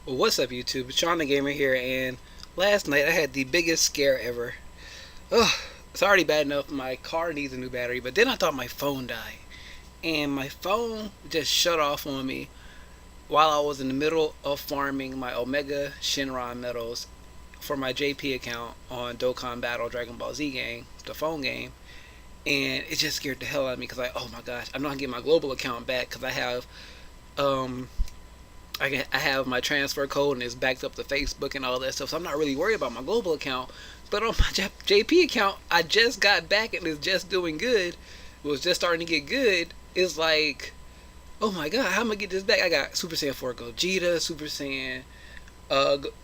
Well, what's up, YouTube? It's Shawn DaGamer here, and last night I had the biggest scare ever. Ugh, it's already bad enough my car needs a new battery, but then I thought my phone died. And my phone just shut off on me while I was in the middle of farming my Omega Shinron medals for my JP account on Dokkan Battle Dragon Ball Z game, the phone game. And it just scared the hell out of me because oh my gosh, I'm not gonna get my global account back because um, I have my transfer code and it's backed up to Facebook and all that stuff. So I'm not really worried about my global account. But on my JP account, I just got back and it's just doing good. It was just starting to get good. It's like, oh my god, how am I gonna get this back? I got Super Saiyan 4 Gogeta, Super Saiyan,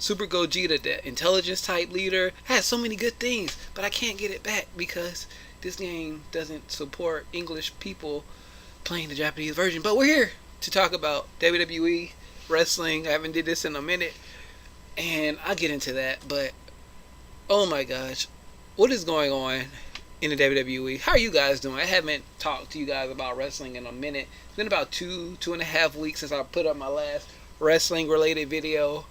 Super Gogeta, the intelligence type leader. I had so many good things, but I can't get it back because this game doesn't support English people playing the Japanese version. But we're here to talk about WWE wrestling. I haven't did this in a minute, and I'll get into that. But oh my gosh, what is going on in the WWE? How are you guys doing? I haven't talked to you guys about wrestling in a minute. It's been about two and a half weeks since I put up my last wrestling related video.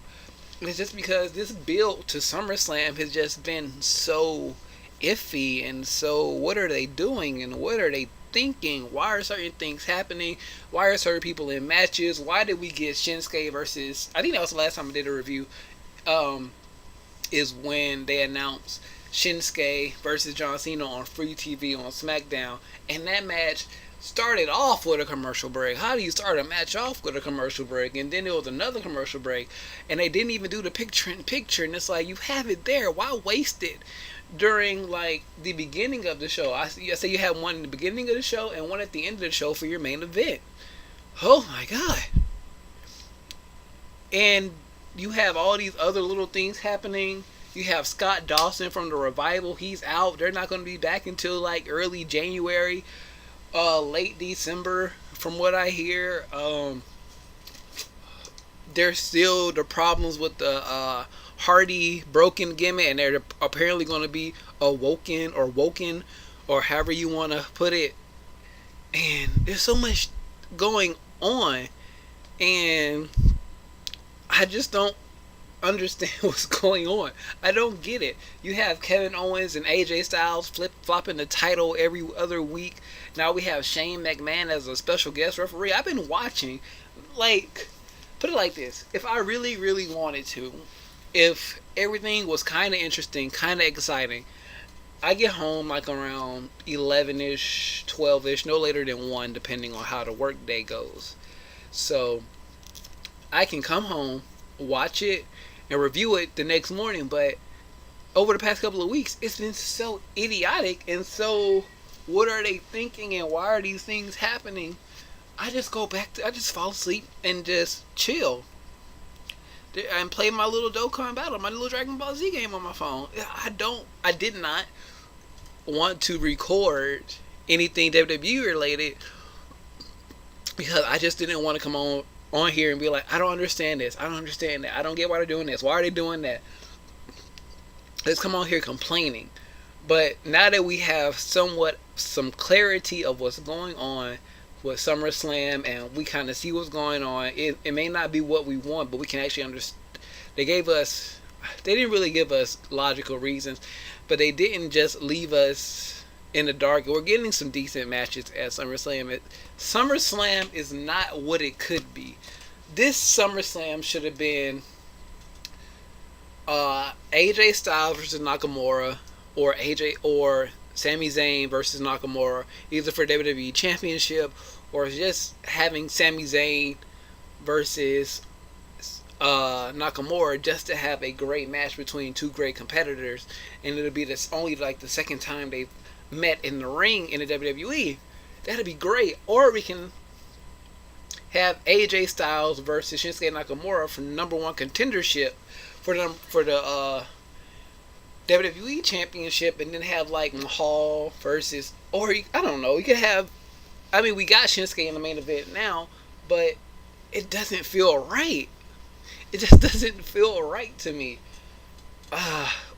And it's just because this build to SummerSlam has just been so iffy, and so what are they doing and what are they thinking? Why are certain things happening? Why are certain people in matches? Why did we get Shinsuke versus, I think that was the last time I did a review, is when they announced Shinsuke versus John Cena on free TV on SmackDown, and that match started off with a commercial break. How do you start a match off with a commercial break? And then there was another commercial break, and they didn't even do the picture in picture, and it's like, you have it there, why waste it during like the beginning of the show? I say you have one in the beginning of the show and one at the end of the show for your main event. Oh my god. And you have all these other little things happening. You have Scott Dawson from the Revival. He's out. They're not going to be back until like early January, late December, from what I hear. There's still the problems with the Hardy broken gimmick, and they're apparently going to be awoken or woken, or however you want to put it. And there's so much going on, and I just don't understand what's going on. I don't get it. You have Kevin Owens and AJ Styles flip-flopping the title every other week. Now we have Shane McMahon as a special guest referee. I've been watching, like, put it like this. If I really, really wanted to, if everything was kind of interesting, kind of exciting, I get home like around 11-ish, 12-ish, no later than 1, depending on how the work day goes. So I can come home, watch it, and review it the next morning. But over the past couple of weeks, it's been so idiotic, and so what are they thinking, and why are these things happening? I just I just fall asleep and just chill and play my little Dokkan Battle, my little Dragon Ball Z game on my phone. I did not want to record anything WWE related because I just didn't want to come on here and be like, I don't understand this, I don't understand that, I don't get why they're doing this, why are they doing that. Let's come on here complaining. But now that we have some clarity of what's going on with SummerSlam, and we kind of see what's going on, it may not be what we want, but we can actually understand. They didn't really give us logical reasons, but they didn't just leave us in the dark. We're getting some decent matches at SummerSlam. SummerSlam is not what it could be. This SummerSlam should have been AJ Styles versus Nakamura, or Sami Zayn versus Nakamura, either for WWE Championship, or just having Sami Zayn versus Nakamura, just to have a great match between two great competitors, and it'll be only like the second time they've met in the ring in the WWE. That'd be great. Or we can have AJ Styles versus Shinsuke Nakamura for #1 contendership for the WWE Championship, and then have like Mahal versus, or I don't know, you could have, I mean, we got Shinsuke in the main event now, but it doesn't feel right. It just doesn't feel right to me.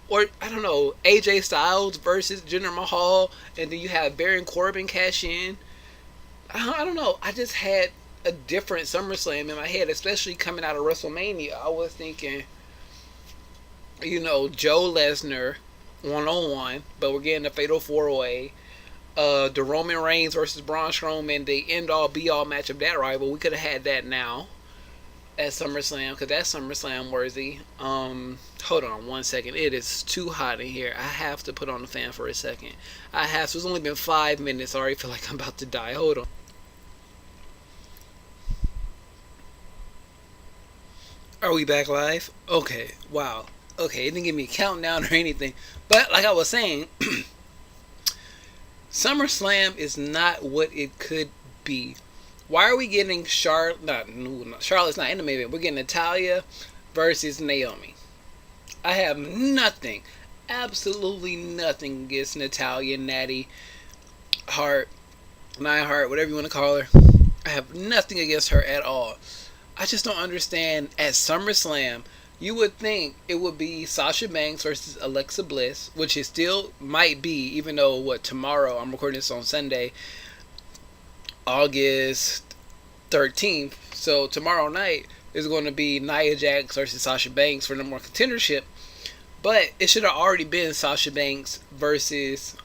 Or I don't know, AJ Styles versus Jinder Mahal, and then you have Baron Corbin cash in. I don't know. I just had a different SummerSlam in my head, especially coming out of WrestleMania. I was thinking, Joe Lesnar 1-on-1, but we're getting a Fatal 4-Way. The Roman Reigns versus Braun Strowman, the end-all, be-all match of that rival. We could have had that now at SummerSlam, because that's SummerSlam worthy. Hold on one second. It is too hot in here. I have to put on the fan for a second. So it's only been 5 minutes. I already feel like I'm about to die. Hold on. Are we back live? Okay. Wow. Okay, it didn't give me a countdown or anything. But like I was saying, SummerSlam is not what it could be. Why are we getting Charlotte? Charlotte's not in the main event. We're getting Natalya versus Naomi. I have nothing, absolutely nothing against Natalya, Natty, Hart, Neidhart, whatever you want to call her. I have nothing against her at all. I just don't understand. At SummerSlam, you would think it would be Sasha Banks versus Alexa Bliss, which it still might be, even though, tomorrow, I'm recording this on Sunday, August 13th. So tomorrow night is going to be Nia Jax versus Sasha Banks for number one contendership. But it should have already been Sasha Banks versus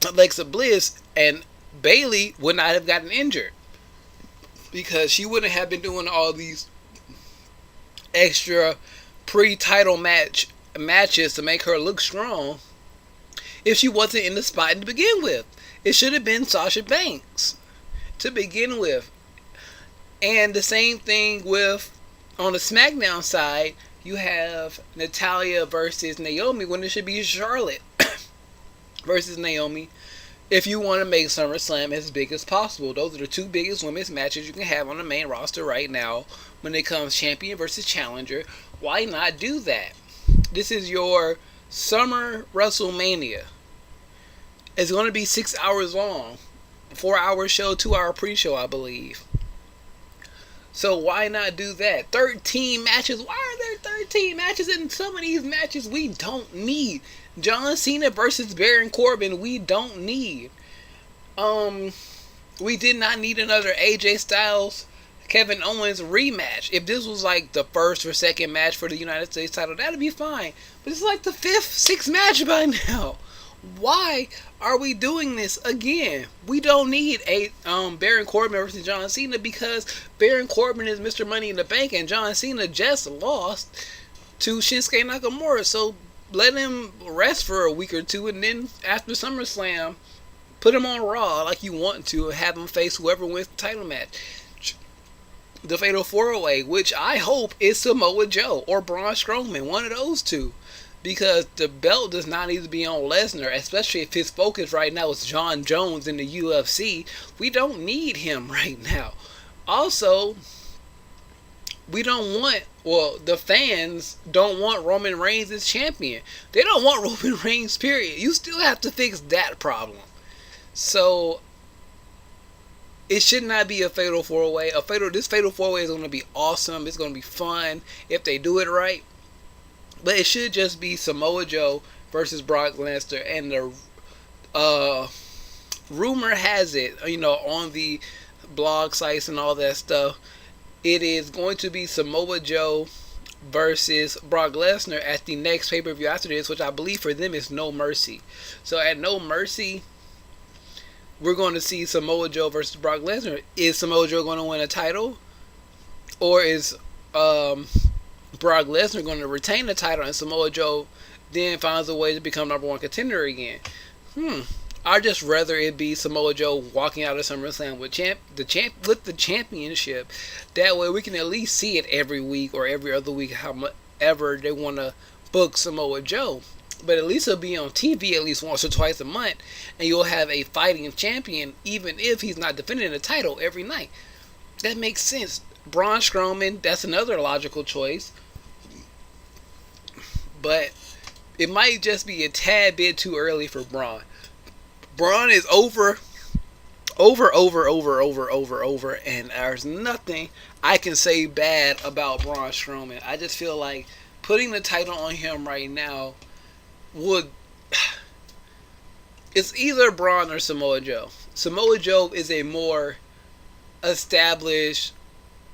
Alexa Bliss, and Bayley would not have gotten injured, because she wouldn't have been doing all these extra pre-title matches to make her look strong if she wasn't in the spot to begin with. It should have been Sasha Banks to begin with. And the same thing with, on the SmackDown side, you have Natalya versus Naomi when it should be Charlotte versus Naomi. If you want to make SummerSlam as big as possible, those are the two biggest women's matches you can have on the main roster right now when it comes champion versus challenger. Why not do that? This is your summer WrestleMania. It's going to be 6 hours long. 4-hour show, 2-hour pre-show, I believe. So why not do that? 13 matches. Why are there 13 matches? And some of these matches we don't need. John Cena versus Baron Corbin, we don't need. We did not need another AJ Styles, Kevin Owens rematch. If this was like the first or second match for the United States title, that'd be fine. But it's like the 5th, 6th match by now. Why are we doing this again? We don't need a Baron Corbin versus John Cena, because Baron Corbin is Mr. Money in the Bank and John Cena just lost to Shinsuke Nakamura. So let him rest for a week or two, and then after SummerSlam, put him on Raw like you want to, have him face whoever wins the title match. The Fatal 4-Way, which I hope is Samoa Joe or Braun Strowman, one of those two. Because the belt does not need to be on Lesnar, especially if his focus right now is John Jones in the UFC. We don't need him right now. Also, the fans don't want Roman Reigns as champion. They don't want Roman Reigns, period. You still have to fix that problem. So, it should not be a Fatal 4-Way. This Fatal 4-Way is going to be awesome. It's going to be fun if they do it right. But it should just be Samoa Joe versus Brock Lesnar. And the rumor has it, on the blog sites and all that stuff, it is going to be Samoa Joe versus Brock Lesnar at the next pay-per-view after this, which I believe for them is No Mercy. So at No Mercy, we're going to see Samoa Joe versus Brock Lesnar. Is Samoa Joe going to win a title? Or is Brock Lesnar going to retain the title and Samoa Joe then finds a way to become number one contender again? I'd just rather it be Samoa Joe walking out of SummerSlam with the championship. That way we can at least see it every week or every other week, however they want to book Samoa Joe. But at least he'll be on TV at least once or twice a month, and you'll have a fighting champion even if he's not defending the title every night. That makes sense. Braun Strowman, that's another logical choice. But it might just be a tad bit too early for Braun. Braun is over, and there's nothing I can say bad about Braun Strowman. I just feel like It's either Braun or Samoa Joe. Samoa Joe is a more established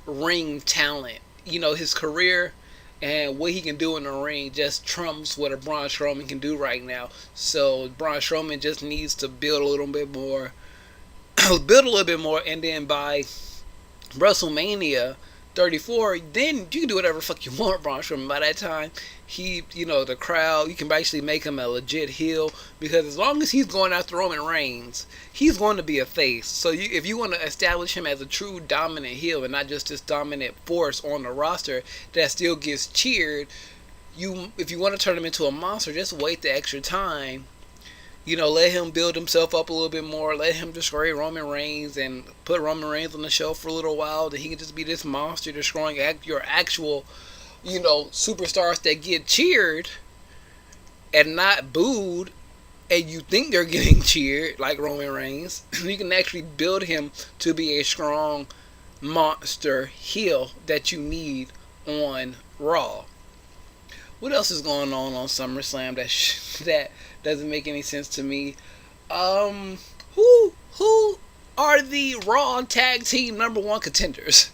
ring talent. You know, his career and what he can do in the ring just trumps what a Braun Strowman can do right now. So Braun Strowman just needs to build a little bit more, and then by WrestleMania 34, then you can do whatever the fuck you want, Braun Strowman. By that time, the crowd, you can actually make him a legit heel, because as long as he's going after Roman Reigns, he's going to be a face. So if you want to establish him as a true dominant heel and not just this dominant force on the roster that still gets cheered, if you want to turn him into a monster, just wait the extra time. Let him build himself up a little bit more. Let him destroy Roman Reigns and put Roman Reigns on the shelf for a little while. Then he can just be this monster destroying your actual, superstars that get cheered and not booed. And you think they're getting cheered, like Roman Reigns. You can actually build him to be a strong monster heel that you need on Raw. What else is going on SummerSlam that doesn't make any sense to me? Who are the Raw Tag Team #1 contenders?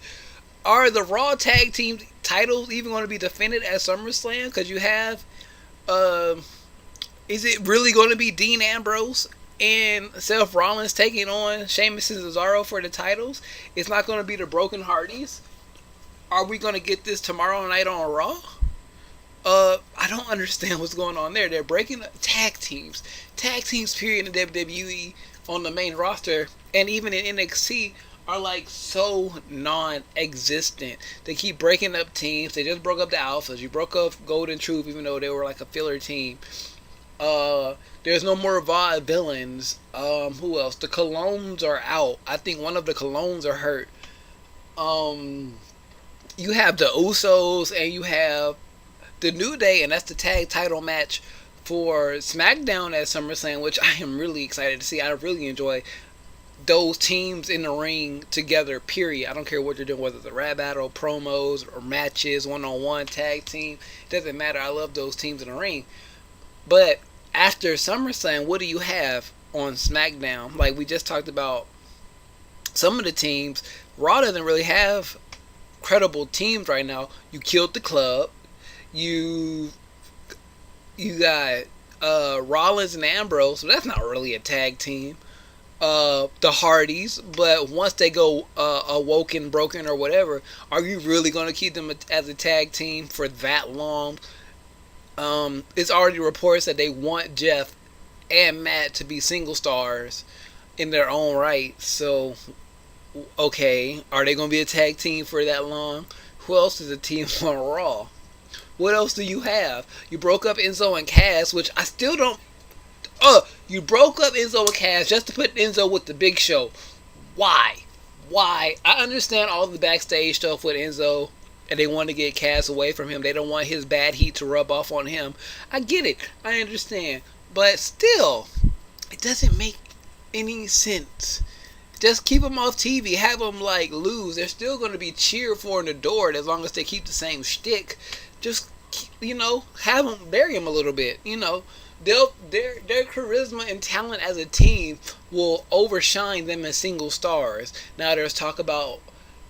Are the Raw Tag Team titles even going to be defended at SummerSlam? Because you have, is it really going to be Dean Ambrose and Seth Rollins taking on Sheamus and Cesaro for the titles? It's not going to be the Broken Hardys. Are we going to get this tomorrow night on Raw? I don't understand what's going on there. They're breaking up tag teams. Tag teams, period, in the WWE on the main roster and even in NXT are like so non-existent. They keep breaking up teams. They just broke up the Alphas. You broke up Golden Truth, even though they were like a filler team. There's no more villains. Who else? The Colognes are out. I think one of the Colognes are hurt. You have the Usos and you have the New Day, and that's the tag title match for SmackDown at SummerSlam, which I am really excited to see. I really enjoy those teams in the ring together, period. I don't care what they're doing, whether it's a rap battle, promos, or matches, one-on-one, tag team. It doesn't matter. I love those teams in the ring. But after SummerSlam, what do you have on SmackDown? Like we just talked about some of the teams. Raw doesn't really have credible teams right now. You killed the Club. You got Rollins and Ambrose, so that's not really a tag team. The Hardys, but once they go awoken, broken, or whatever, are you really going to keep them as a tag team for that long? It's already reports that they want Jeff and Matt to be single stars in their own right. So, okay, are they going to be a tag team for that long? Who else is a team on Raw? What else do you have? You broke up Enzo and Cass, which I still don't... you broke up Enzo and Cass just to put Enzo with the Big Show. Why? I understand all the backstage stuff with Enzo, and they want to get Cass away from him. They don't want his bad heat to rub off on him. I get it. I understand. But still, it doesn't make any sense. Just keep them off TV. Have them, lose. They're still going to be cheered for and adored as long as they keep the same shtick. Just, have them, bury them a little bit. Their charisma and talent as a team will overshine them as single stars. Now there's talk about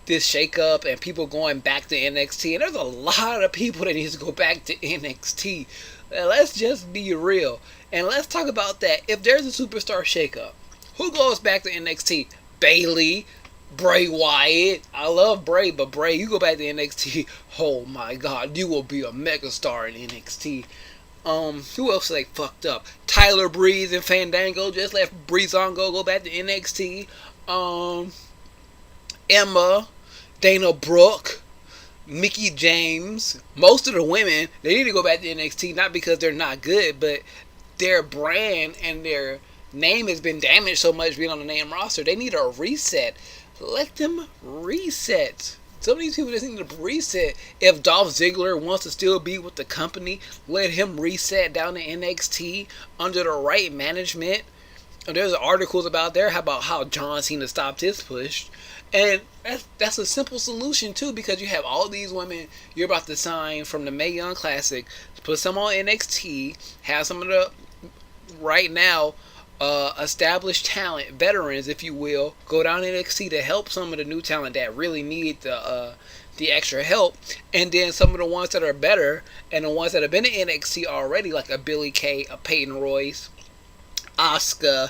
this shakeup and people going back to NXT. And there's a lot of people that need to go back to NXT. Let's just be real. And let's talk about that. If there's a superstar shakeup, who goes back to NXT? Bayley, Bray Wyatt. I love Bray, but Bray, you go back to NXT. Oh my God, you will be a megastar in NXT. Who else they fucked up? Tyler Breeze and Fandango just left Breezango, go back to NXT. Emma, Dana Brooke, Mickie James. Most of the women, they need to go back to NXT, not because they're not good, but their brand and their name has been damaged so much being on the main roster. They need a reset. Let them reset. Some of these people just need to reset. If Dolph Ziggler wants to still be with the company, let him reset down to NXT under the right management. And there's articles about there about how John Cena stopped his push. And that's a simple solution too, because you have all these women you're about to sign from the Mae Young Classic. Put some on NXT. Have some of the right now established talent, veterans, if you will, go down to NXT to help some of the new talent that really need the extra help, and then some of the ones that are better and the ones that have been in NXT already, like a Billie Kay, a Peyton Royce, Asuka,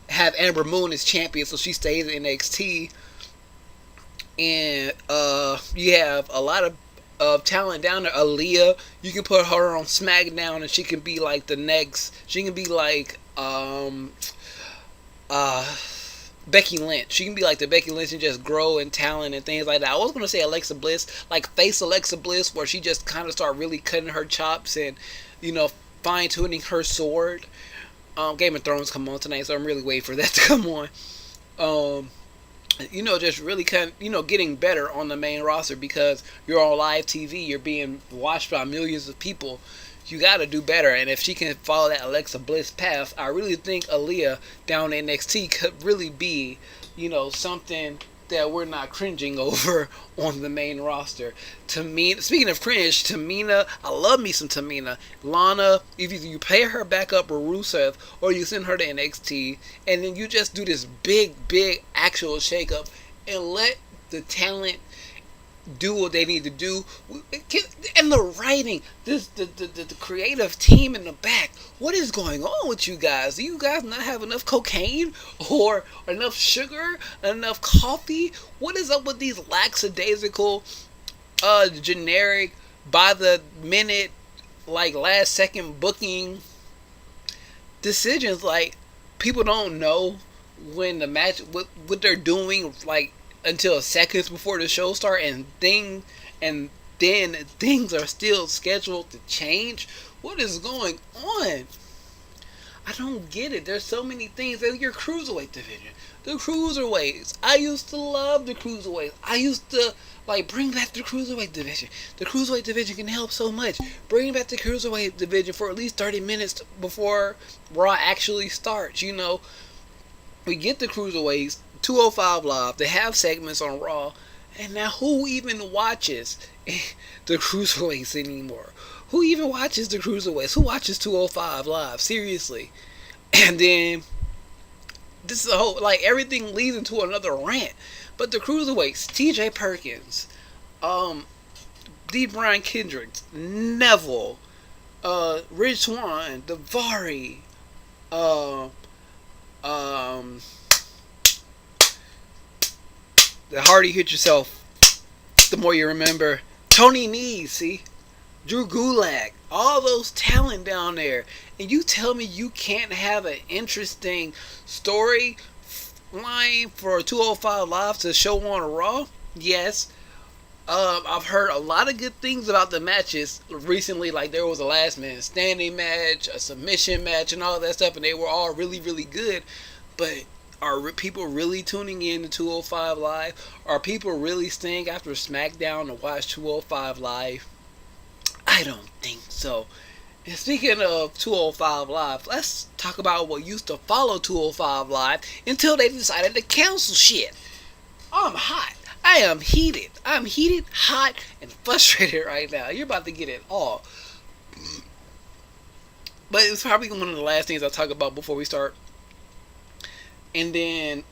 have Amber Moon as champion, so she stays in NXT, and you have a lot of talent down there. Aaliyah, you can put her on SmackDown, and she can be like the next. She can be like Becky Lynch. She can be like the Becky Lynch and just grow in talent and things like that. I was gonna say Alexa Bliss, like face Alexa Bliss, where she just kind of start really cutting her chops and fine tuning her sword. Game of Thrones come on tonight, so I'm really waiting for that to come on. Just really kind of, getting better on the main roster, because you're on live TV, you're being watched by millions of people. You got to do better, and if she can follow that Alexa Bliss path, I really think Aaliyah down in NXT could really be, something that we're not cringing over on the main roster. Tamina, speaking of cringe, Tamina, I love me some Tamina. Lana, if you pay her back up with Rusev, or you send her to NXT, and then you just do this big actual shakeup and let the talent do what they need to do, and the writing, the creative team in the back. What is going on with you guys? Do you guys not have enough cocaine or enough sugar, enough coffee? What is up with these lackadaisical, generic, by the minute, like last second booking decisions? Like, people don't know when the match, what they're doing, like, until seconds before the show start, and then things are still scheduled to change. What is going on? I don't get it. There's so many things. There's your cruiserweight division. The cruiserweights. I used to love the cruiserweights. I used to bring back the cruiserweight division. The cruiserweight division can help so much. Bring back the cruiserweight division for at least 30 minutes before Raw actually starts. We get the cruiserweights 205 Live. They have segments on Raw, and now who even watches the cruiserweights anymore? Who even watches the cruiserweights? Who watches 205 Live? Seriously. And then this is a whole, everything leads into another rant. But the cruiserweights, TJ Perkins, D. Brian Kendricks, Neville, Rich Swann, Daivari, the harder you hit yourself, the more you remember. Tony Nese, see? Drew Gulak, all those talent down there. And you tell me you can't have an interesting story line for 205 Live to show on Raw? Yes. I've heard a lot of good things about the matches recently. Like, there was a last minute standing match, a submission match, and all that stuff, and they were all really, really good. But are people really tuning in to 205 Live? Are people really staying after SmackDown to watch 205 Live? I don't think so. And speaking of 205 Live, let's talk about what used to follow 205 Live until they decided to cancel shit. I'm hot. I am heated. I'm heated, hot, and frustrated right now. You're about to get it all. But it's probably one of the last things I'll talk about before we start. And then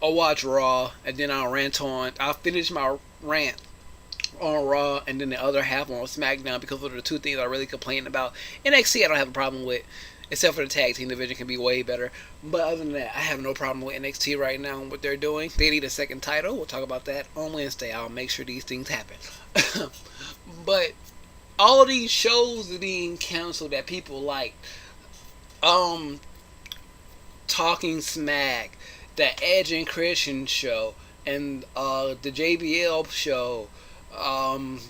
I'll watch Raw, and then I'll rant on. I'll finish my rant on Raw, and then the other half on SmackDown, because those are the two things I really complain about. NXT I don't have a problem with, except for the tag team division can be way better. But other than that, I have no problem with NXT right now and what they're doing. They need a second title. We'll talk about that on Wednesday. I'll make sure these things happen. But all these shows are being canceled that people like. Talking Smack, the Edge and Christian show, and the JBL show.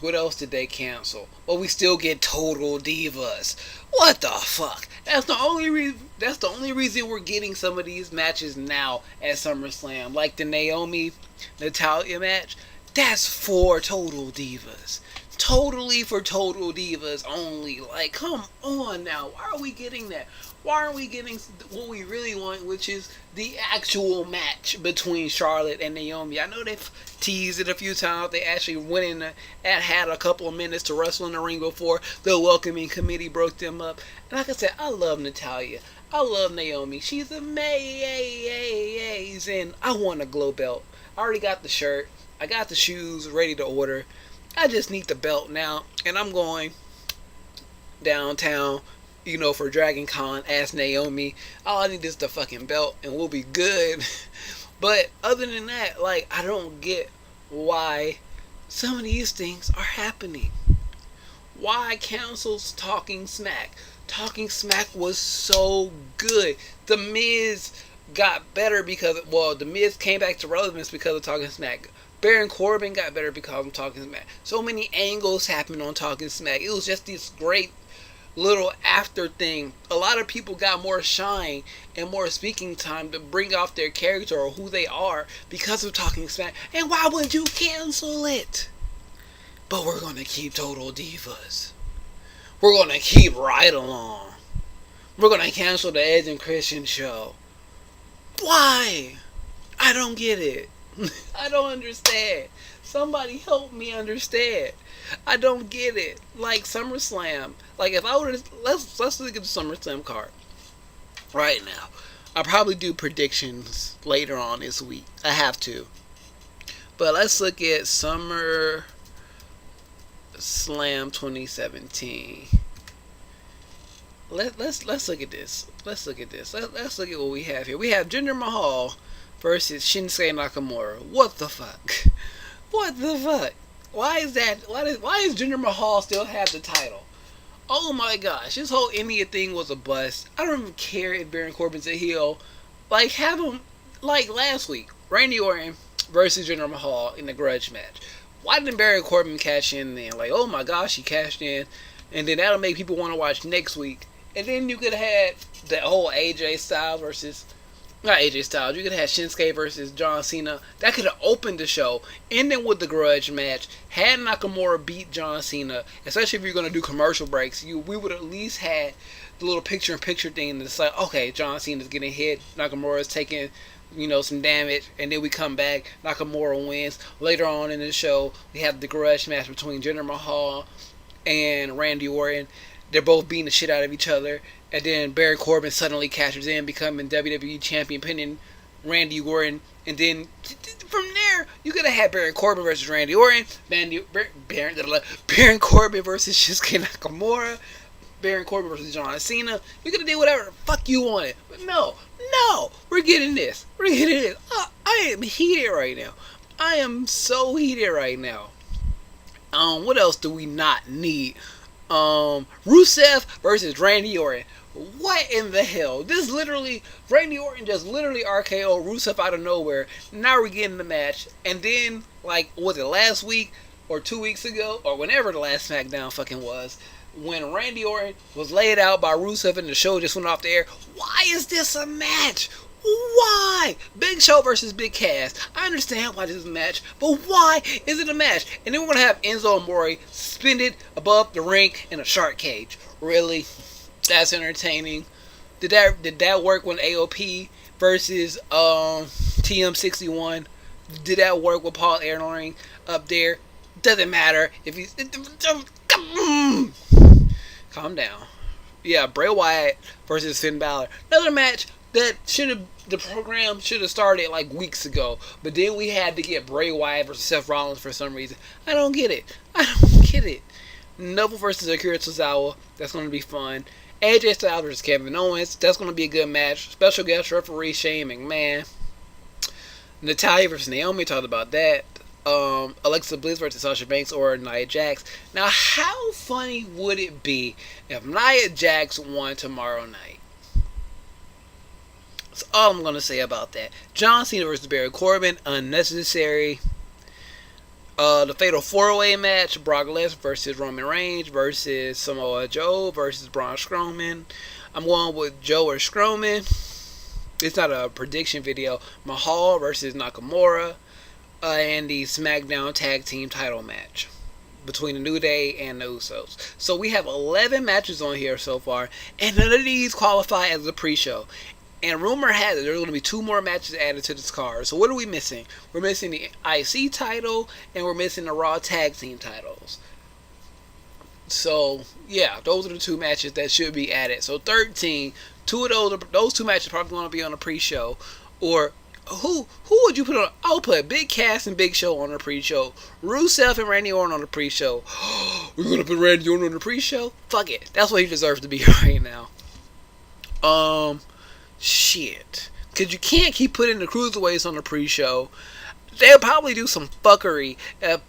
What else did they cancel? Well, we still get Total Divas. What the fuck? That's the only reason we're getting some of these matches now at SummerSlam, like the Naomi Natalya match. That's for Total Divas. Totally for Total Divas only. Like, come on now. Why are we getting that? Why aren't we getting what we really want, which is the actual match between Charlotte and Naomi? I know they've teased it a few times. They actually went in and had a couple of minutes to wrestle in the ring before the welcoming committee broke them up. And like I said, I love Natalya. I love Naomi. She's amazing. I want a glow belt. I already got the shirt. I got the shoes ready to order. I just need the belt now. And I'm going downtown, for Dragon Con as Naomi. All I need is the fucking belt and we'll be good. But other than that, I don't get why some of these things are happening. Why cancels Talking Smack? Talking Smack was so good. The Miz got better because, The Miz came back to relevance because of Talking Smack. Baron Corbin got better because of Talking Smack. So many angles happened on Talking Smack. It was just this great little after thing. A lot of people got more shine and more speaking time to bring off their character or who they are because of Talking Smack. And why would you cancel it? But we're gonna keep Total Divas. We're gonna keep Ride Along. We're gonna cancel the Edge and Christian show. Why? I don't get it. I don't understand. Somebody help me understand. I don't get it. SummerSlam. If I were to let's look at the SummerSlam card right now. I'll probably do predictions later on this week. I have to. But let's look at SummerSlam 2017. Let's look at this. Let's look at what we have here. We have Jinder Mahal versus Shinsuke Nakamura. What the fuck? What the fuck? Why is Jinder Mahal still have the title? Oh my gosh, this whole India thing was a bust. I don't even care if Baron Corbin's a heel. Have him last week. Randy Orton versus Jinder Mahal in the grudge match. Why didn't Baron Corbin cash in then? Oh my gosh, he cashed in. And then that'll make people want to watch next week. And then you could have had the whole AJ Styles versus... Not AJ Styles. You could have had Shinsuke versus John Cena. That could have opened the show. Ending with the grudge match. Had Nakamura beat John Cena. Especially if you're going to do commercial breaks. We would at least had the little picture-in-picture thing that's okay, John Cena's getting hit. Nakamura's taking... some damage, and then we come back. Nakamura wins. Later on in the show, we have the grudge match between Jinder Mahal and Randy Orton. They're both beating the shit out of each other, and then Baron Corbin suddenly cashes in, becoming WWE champion, pinning Randy Orton, and then from there, you could have had Baron Corbin versus Randy Orton, Baron Corbin versus Shinsuke Nakamura, Baron Corbin versus John Cena. You could have did whatever the fuck you wanted, but no, we're getting this. I am heated right now. I am so heated right now. What else do we not need? Rusev versus Randy Orton. What in the hell? Randy Orton just literally RKO Rusev out of nowhere. Now we're getting the match. And then, was it last week or 2 weeks ago? Or whenever the last SmackDown fucking was. When Randy Orton was laid out by Rusev and the show just went off the air. Why is this a match? Why? Big Show versus Big Cass. I understand why this is a match, but why is it a match? And then we're going to have Enzo Amore suspended above the ring in a shark cage. Really? That's entertaining. Did that work when AOP versus TM61? Did that work with Paul Ellering up there? Doesn't matter. If he's... Calm down. Yeah, Bray Wyatt versus Finn Balor. Another match that the program should have started weeks ago. But then we had to get Bray Wyatt versus Seth Rollins for some reason. I don't get it. Neville versus Akira Tozawa. That's going to be fun. AJ Styles versus Kevin Owens. That's going to be a good match. Special guest referee Shane McMahon. Natalya versus Naomi. Talked about that. Alexa Bliss versus Sasha Banks or Nia Jax. Now, how funny would it be if Nia Jax won tomorrow night? That's all I'm going to say about that. John Cena versus Baron Corbin. Unnecessary. The Fatal 4-Way match. Brock Lesnar versus Roman Reigns versus Samoa Joe versus Braun Strowman. I'm going with Joe or Strowman. It's not a prediction video. Mahal versus Nakamura. And the SmackDown Tag Team title match between the New Day and the Usos. So we have 11 matches on here so far, and none of these qualify as a pre-show. And rumor has it there's going to be 2 more matches added to this card. So what are we missing? We're missing the IC title, and we're missing the Raw Tag Team titles. So, yeah, those are the 2 matches that should be added. So 13, Those two matches are probably going to be on the pre-show. Or who would you put on? I'll put Big Cass and Big Show on the pre-show. Rusev and Randy Orton on the pre-show. We're going to put Randy Orton on the pre-show? Fuck it. That's what he deserves to be right now. Shit. Because you can't keep putting the cruiserweights on the pre-show. They'll probably do some fuckery.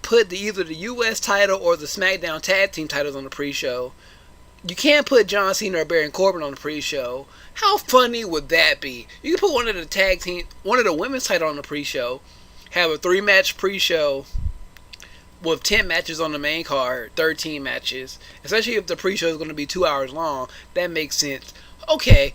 Put either the U.S. title or the SmackDown Tag Team titles on the pre-show. You can't put John Cena or Baron Corbin on the pre-show. How funny would that be? You can put one of the women's title on the pre-show. Have a 3-match pre-show with 10 matches on the main card, 13 matches. Especially if the pre-show is going to be 2 hours long. That makes sense. Okay.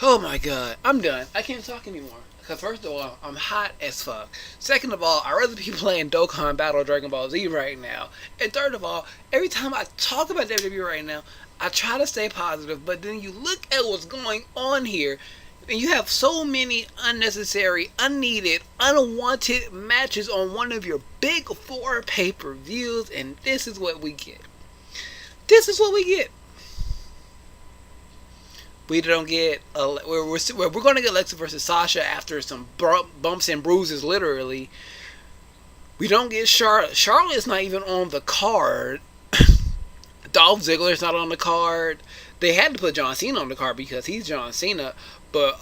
Oh my god. I'm done. I can't talk anymore. Because first of all, I'm hot as fuck. Second of all, I'd rather be playing Dokkan Battle Dragon Ball Z right now. And third of all, every time I talk about WWE right now, I try to stay positive. But then you look at what's going on here, and you have so many unnecessary, unneeded, unwanted matches on one of your big 4 pay-per-views. And this is what we get. This is what we get. We don't get. We're going to get Alexa versus Sasha after some bumps and bruises, literally. We don't get Charlotte. Charlotte's not even on the card. Dolph Ziggler's not on the card. They had to put John Cena on the card because he's John Cena. But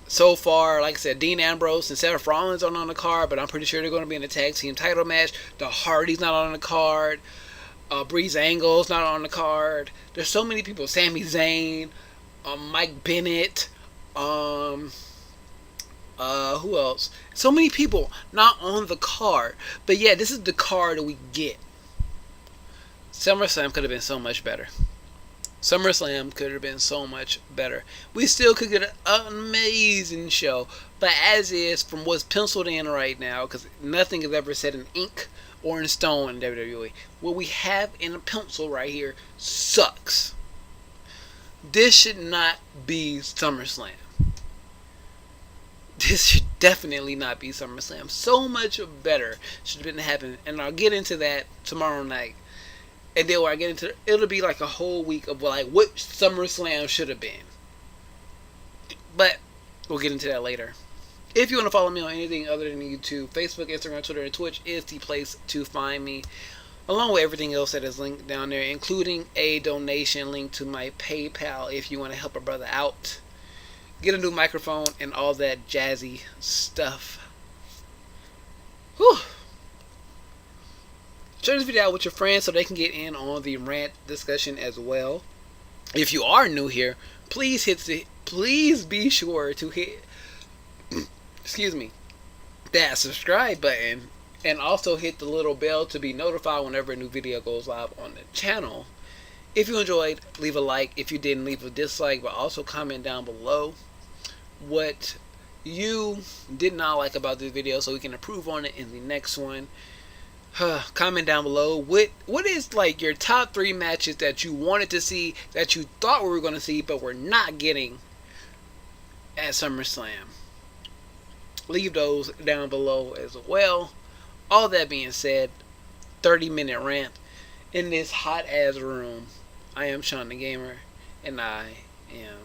so far, like I said, Dean Ambrose and Seth Rollins aren't on the card. But I'm pretty sure they're going to be in a tag team title match. The Hardys not on the card. Breeze Angle's not on the card. There's so many people. Sami Zayn, Mike Bennett, who else? So many people not on the card. But yeah, this is the card that we get. SummerSlam could have been so much better. SummerSlam could have been so much better. We still could get an amazing show. But as is, from what's penciled in right now, because nothing is ever set in ink or in stone in WWE. What we have in a pencil right here sucks. This should not be SummerSlam. This should definitely not be SummerSlam. So much better should have been happening. And I'll get into that tomorrow night. And then when I get into it, it'll be like a whole week of like what SummerSlam should have been. But we'll get into that later. If you want to follow me on anything other than YouTube, Facebook, Instagram, Twitter, and Twitch is the place to find me. Along with everything else that is linked down there, including a donation link to my PayPal if you want to help a brother out. Get a new microphone and all that jazzy stuff. Whew. Share this video out with your friends so they can get in on the rant discussion as well. If you are new here, please be sure to hit that subscribe button and also hit the little bell to be notified whenever a new video goes live on the channel. If you enjoyed, leave a like. If you didn't, leave a dislike, but also comment down below what you did not like about this video so we can improve on it in the next one. Comment down below what is like your top 3 matches that you wanted to see, that you thought we were going to see but we're not getting at SummerSlam. Leave those down below as well. All that being said, 30-minute rant in this hot ass room. I am Shawn DaGamer, and I am